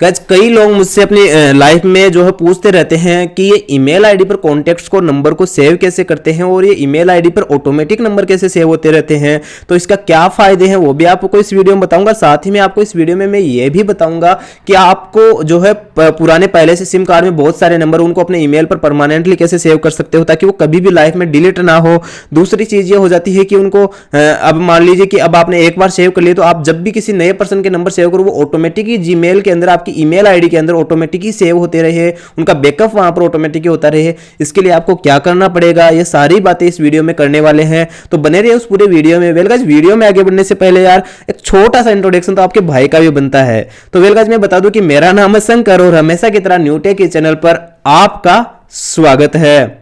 Guys कई लोग मुझसे अपनी लाइफ में जो है पूछते रहते हैं कि ये ईमेल आईडी पर कॉन्टैक्ट्स को नंबर को सेव कैसे करते हैं और ये ईमेल आईडी पर ऑटोमेटिक नंबर कैसे सेव होते रहते हैं, तो इसका क्या फायदे हैं वो भी आपको इस वीडियो में बताऊंगा। साथ ही में आपको इस वीडियो में मैं ये भी बताऊंगा कि आपको जो है पुराने पहले से सिम कार्ड में बहुत सारे नंबर उनको अपने ईमेल पर परमानेंटली कैसे सेव कर सकते हो ताकि वो कभी भी लाइफ में डिलीट ना हो। दूसरी चीज ये हो जाती है कि उनको अब मान लीजिए कि अब आपने एक बार सेव कर लिया तो आप जब भी किसी नए पर्सन के नंबर सेव करो वो ऑटोमेटिक ही जीमेल के अंदर आपकी ईमेल आईडी के अंदर ऑटोमेटिक ही सेव होते रहे, उनका बैकअप वहां पर ऑटोमेटिक ही होता रहे। इसके लिए आपको क्या करना पड़ेगा ये सारी बातें इस वीडियो में करने वाले हैं, तो बने रहिए उस पूरे वीडियो में। वेल गाइस वीडियो में आगे बढ़ने से पहले यार एक छोटा सा इंट्रोडक्शन तो आपके भाई का भी बनता है। तो वेल गाइस मैं बता दूं कि मेरा नाम है शंकर और हमेशा की तरह न्यूटेक के चैनल पर आपका स्वागत है।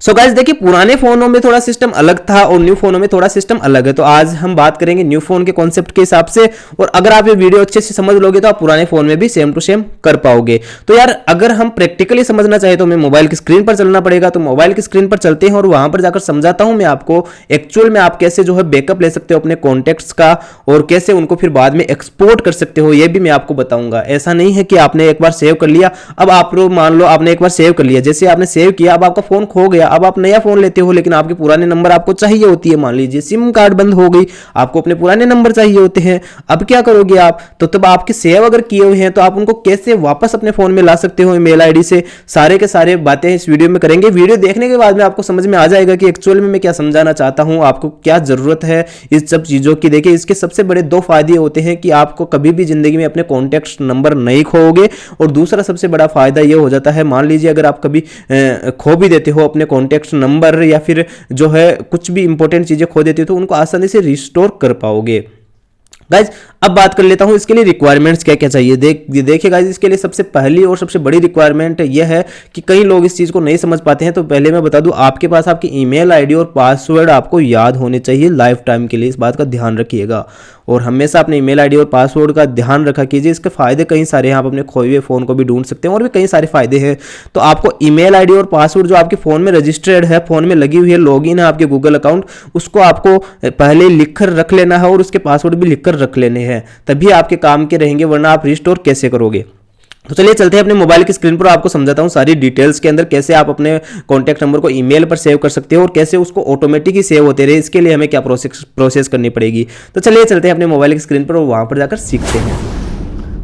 सो गाइस देखिए पुराने फोनों में थोड़ा सिस्टम अलग था और न्यू फोनों में थोड़ा सिस्टम अलग है, तो आज हम बात करेंगे न्यू फोन के कॉन्सेप्ट के हिसाब से। और अगर आप ये वीडियो अच्छे से समझ लोगे तो आप पुराने फोन में भी सेम टू सेम कर पाओगे। तो यार अगर हम प्रैक्टिकली समझना चाहे तो हमें मोबाइल की स्क्रीन पर चलना पड़ेगा, तो मोबाइल की स्क्रीन पर चलते हैं और वहां पर जाकर समझाता हूं मैं आपको एक्चुअल में आप कैसे जो है बैकअप ले सकते हो अपने कॉन्टेक्ट्स का और कैसे उनको फिर बाद में एक्सपोर्ट कर सकते हो, ये भी मैं आपको बताऊंगा। ऐसा नहीं है कि आपने एक बार सेव कर लिया, अब आप मान लो आपने एक बार सेव कर लिया, जैसे आपने सेव किया अब आपका फोन खो गया, अब आप नया फोन लेते हो लेकिन आपके पुराने नंबर आपको चाहिए होती है। मान लीजिए सिम कार्ड बंद हो गई, आपको अपने पुराने नंबर चाहिए होते हैं, अब क्या करोगे आप? तो तब आपके सेव अगर किए हुए हैं तो आप उनको कैसे वापस अपने फोन में ला सकते हो ईमेल आईडी से, सारे के सारे बातें इस वीडियो में करेंगे। वीडियो देखने के बाद में आपको समझ में आ जाएगा कि एक्चुअल में मैं क्या समझाना चाहता हूं, आपको क्या जरूरत है इस सब चीजों की। देखिए इसके सबसे बड़े दो फायदे होते हैं कि आपको कभी भी जिंदगी में अपने कॉन्टैक्ट नंबर नहीं खोओगे, और दूसरा सबसे बड़ा फायदा यह हो जाता है मान लीजिए अगर आप कभी खो भी देते हो अपने कॉन्टैक्ट नंबर या फिर जो है कुछ भी इंपॉर्टेंट चीजें खो देती हो तो उनको आसानी से रिस्टोर कर पाओगे। गाइज अब बात कर लेता हूं इसके लिए रिक्वायरमेंट्स क्या क्या चाहिए। देखिए गाइज इसके लिए सबसे पहली और सबसे बड़ी रिक्वायरमेंट यह है कि कई लोग इस चीज को नहीं समझ पाते हैं, तो पहले मैं बता दूं आपके पास आपकी ईमेल आईडी और पासवर्ड आपको याद होने चाहिए लाइफ टाइम के लिए, इस बात का ध्यान रखिएगा और हमेशा अपने ईमेल आईडी और पासवर्ड का ध्यान रखा कीजिए। इसके फायदे कई सारे हैं, आप अपने खोए हुए फोन को भी ढूंढ सकते हैं और भी कई सारे फायदे हैं। तो आपको ईमेल आईडी और पासवर्ड जो आपके फोन में रजिस्टर्ड है, फोन में लगी हुई है, लॉगिन है आपके गूगल अकाउंट, उसको आपको पहले लिखकर रख लेना है और उसके पासवर्ड भी लिखकर रख लेने हैं, तभी आपके काम के रहेंगे, वरना आप रिस्टोर कैसे करोगे। तो चलिए चलते हैं अपने मोबाइल की स्क्रीन पर, आपको समझाता हूं सारी डिटेल्स के अंदर कैसे आप अपने कॉन्टैक्ट नंबर को ईमेल पर सेव कर सकते हो और कैसे उसको ऑटोमेटिक ही सेव होते रहे, इसके लिए हमें क्या प्रोसेस करनी पड़ेगी। तो चलिए चलते हैं अपने मोबाइल की स्क्रीन पर और वहां पर जाकर सीखते हैं।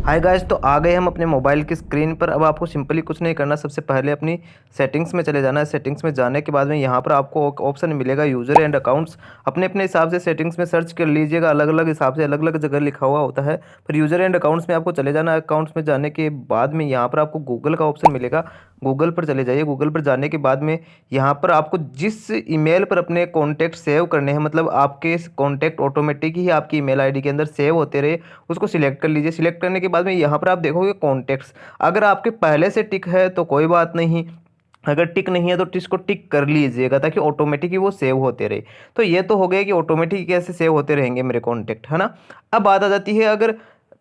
हाय गाइस, तो आ गए हम अपने मोबाइल की स्क्रीन पर। अब आपको सिंपली कुछ नहीं करना, सबसे पहले अपनी सेटिंग्स में चले जाना है। सेटिंग्स में जाने के बाद में यहाँ पर आपको ऑप्शन मिलेगा यूज़र एंड अकाउंट्स। अपने अपने हिसाब से सेटिंग्स में सर्च कर लीजिएगा, अलग अलग हिसाब से अलग अलग जगह लिखा हुआ होता है। फिर यूज़र एंड अकाउंट्स में आपको चले जाना है। अकाउंट्स में जाने के बाद में यहाँ पर आपको गूगल का ऑप्शन मिलेगा, गूगल पर चले जाइए। गूगल पर जाने के बाद में यहाँ पर आपको जिस ईमेल पर अपने कॉन्टैक्ट सेव करने हैं, मतलब आपके कॉन्टैक्ट ऑटोमेटिक ही आपकी ईमेल आईडी के अंदर सेव होते रहे, उसको सिलेक्ट कर लीजिए। सिलेक्ट करने के बाद में यहाँ पर आप देखोगे कॉन्टैक्ट्स, अगर आपके पहले से टिक है तो कोई बात नहीं, अगर टिक नहीं है तो इसको टिक कर लीजिएगा ताकि ऑटोमेटिक ही वो सेव होते रहे। तो ये तो हो गया कि ऑटोमेटिक कैसे सेव होते रहेंगे मेरे कॉन्टैक्ट, है ना। अब बात आ जाती है, अगर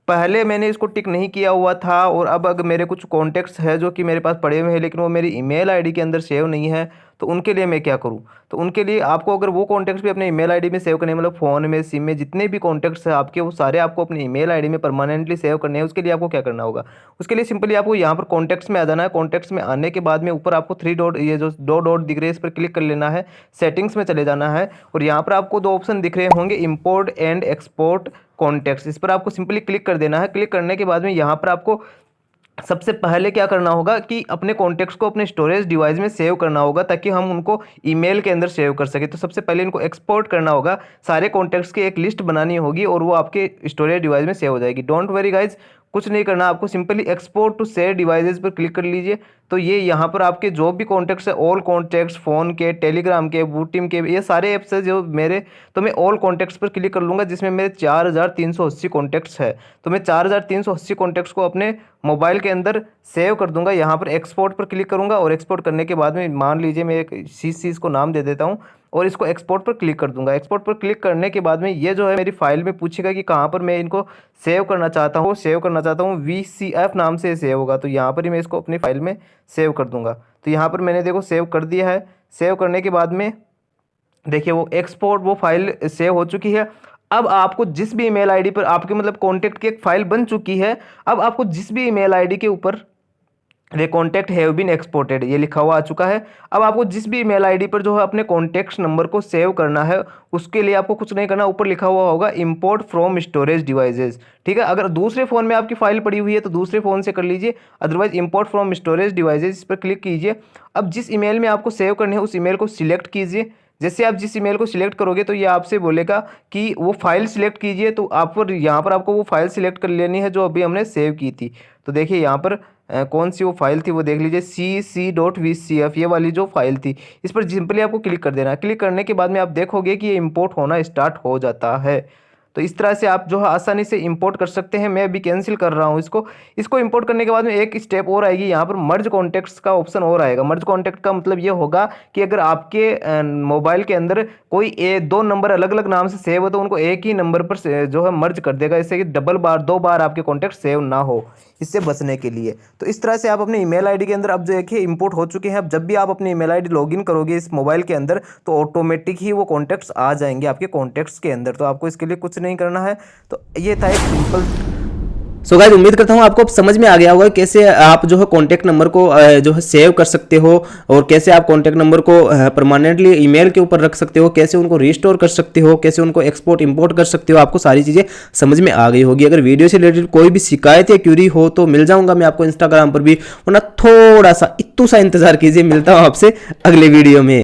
पहले मैंने इसको टिक नहीं किया हुआ था और अब अगर मेरे कुछ कॉन्टैक्ट्स है जो कि मेरे पास पड़े हुए हैं लेकिन वो मेरी ईमेल आईडी के अंदर सेव नहीं है, तो उनके लिए मैं क्या करूं? तो उनके लिए आपको अगर वो कॉन्टैक्ट्स भी अपने ईमेल आईडी में सेव करने हैं, मतलब फ़ोन में सिम में जितने भी कॉन्टैक्ट्स हैं आपके, वो सारे आपको अपनी ईमेल आईडी में परमानेंटली सेव करने हैं। उसके लिए आपको क्या करना होगा? उसके लिए सिंपली आपको यहाँ पर कॉन्टैक्ट्स में आ जाना है। कॉन्टैक्ट्स में आने के बाद में ऊपर आपको थ्री डॉट, ये जो दो डॉट दिख रहे हैं, इस पर क्लिक कर लेना है। सेटिंग्स में चले जाना है और यहाँ पर आपको दो ऑप्शन दिख रहे होंगे, इंपोर्ट एंड एक्सपोर्ट कॉन्टैक्ट्स, इस पर आपको सिंपली क्लिक कर देना है। क्लिक करने के बाद में यहाँ पर आपको सबसे पहले क्या करना होगा कि अपने कॉन्टैक्ट्स को अपने स्टोरेज डिवाइस में सेव करना होगा ताकि हम उनको ईमेल के अंदर सेव कर सके। तो सबसे पहले इनको एक्सपोर्ट करना होगा, सारे कॉन्टैक्ट्स की एक लिस्ट बनानी होगी और वो आपके स्टोरेज डिवाइस में सेव हो जाएगी। डोंट वरी गाइज, कुछ नहीं करना आपको, simply export to share devices पर क्लिक कर लीजिए। तो ये यहाँ पर आपके जो भी कॉन्टैक्ट्स है, ऑल कॉन्टैक्ट्स, फ़ोन के, टेलीग्राम के, वूटीम के, ये सारे ऐप्स है जो मेरे, तो मैं ऑल कॉन्टैक्ट्स पर क्लिक कर लूँगा जिसमें मेरे 4380 कॉन्टैक्ट्स है। तो मैं 4380 कॉन्टैक्ट्स को अपने मोबाइल के अंदर सेव कर दूंगा। यहाँ पर एक्सपोर्ट पर क्लिक करूँगा और एक्सपोर्ट करने के बाद में मान लीजिए मैं एक चीज़ को नाम दे देता हूँ और इसको एक्सपोर्ट पर क्लिक कर दूंगा। एक्सपोर्ट पर क्लिक करने के बाद में ये जो है मेरी फाइल में पूछेगा कि कहाँ पर मैं इनको सेव करना चाहता हूँ। सेव करना चाहता हूँ VCF नाम से सेव होगा, तो यहाँ पर ही मैं इसको अपनी फाइल में सेव कर दूंगा। तो यहाँ पर मैंने देखो सेव कर दिया है। सेव करने के बाद में देखिए वो एक्सपोर्ट, वो फाइल सेव हो चुकी है। अब आपको जिस भी ईमेल आईडी पर आपके मतलब कॉन्टैक्ट की एक फाइल बन चुकी है, अब आपको जिस भी ईमेल आईडी के ऊपर वे कॉन्टैक्ट हैव बीन एक्सपोर्टेड ये लिखा हुआ आ चुका है, अब आपको जिस भी ईमेल आईडी पर जो है अपने कॉन्टैक्ट नंबर को सेव करना है, उसके लिए आपको कुछ नहीं करना, ऊपर लिखा हुआ होगा इंपोर्ट फ्रॉम स्टोरेज डिवाइसेस। ठीक है, अगर दूसरे फ़ोन में आपकी फाइल पड़ी हुई है तो दूसरे फ़ोन से कर लीजिए, otherwise import from storage devices इस पर क्लिक कीजिए। अब जिस ईमेल में आपको सेव करनी है उस ईमेल को सिलेक्ट कीजिए। जैसे आप जिस ईमेल को सिलेक्ट करोगे तो ये आपसे बोलेगा कि वो फाइल सिलेक्ट कीजिए, तो आप पर यहाँ पर आपको वो फाइल सिलेक्ट कर लेनी है जो अभी हमने सेव की थी। तो देखिए यहाँ पर कौन सी वो फाइल थी वो देख लीजिए, cc.vcf ये वाली जो फाइल थी, इस पर सिंपली आपको क्लिक कर देना है। क्लिक करने के बाद में आप देखोगे कि ये इंपोर्ट होना स्टार्ट हो जाता है। तो इस तरह से आप जो है आसानी से इंपोर्ट कर सकते हैं। मैं अभी कैंसिल कर रहा हूँ इसको इंपोर्ट करने के बाद में एक स्टेप और आएगी, यहाँ पर मर्ज कॉन्टैक्ट्स का ऑप्शन और आएगा। मर्ज कॉन्टैक्ट का मतलब ये होगा कि अगर आपके मोबाइल के अंदर कोई दो नंबर अलग अलग नाम से सेव हो तो उनको एक ही नंबर पर जो है मर्ज कर देगा, इससे कि दो बार आपके कॉन्टैक्ट सेव ना हो, इससे बचने के लिए। तो इस तरह से आप अपने ईमेल आईडी के अंदर अब जो देखिए इंपोर्ट हो चुके हैं। अब जब भी आप अपनी ईमेल आईडी लॉगिन करोगे इस मोबाइल के अंदर तो ऑटोमेटिक ही वो कॉन्टैक्ट्स आ जाएंगे आपके कॉन्टैक्ट्स के अंदर। तो आपको इसके लिए कुछ नहीं करना है। तो ये था एक सिंपल। सो गाइस उम्मीद करता हूँ आपको अब समझ में आ गया होगा कैसे आप जो है कॉन्टैक्ट नंबर को जो है सेव कर सकते हो और कैसे आप कॉन्टैक्ट नंबर को परमानेंटली ईमेल के ऊपर रख सकते हो, कैसे उनको रिस्टोर कर सकते हो, कैसे उनको एक्सपोर्ट इंपोर्ट कर सकते हो। आपको सारी चीज़ें समझ में आ गई होगी। अगर वीडियो से रिलेटेड कोई भी शिकायत या क्यूरी हो तो मिल जाऊंगा मैं आपको इंस्टाग्राम पर भी, वरना थोड़ा सा इतना सा इंतजार कीजिए, मिलता हूँ आपसे अगले वीडियो में।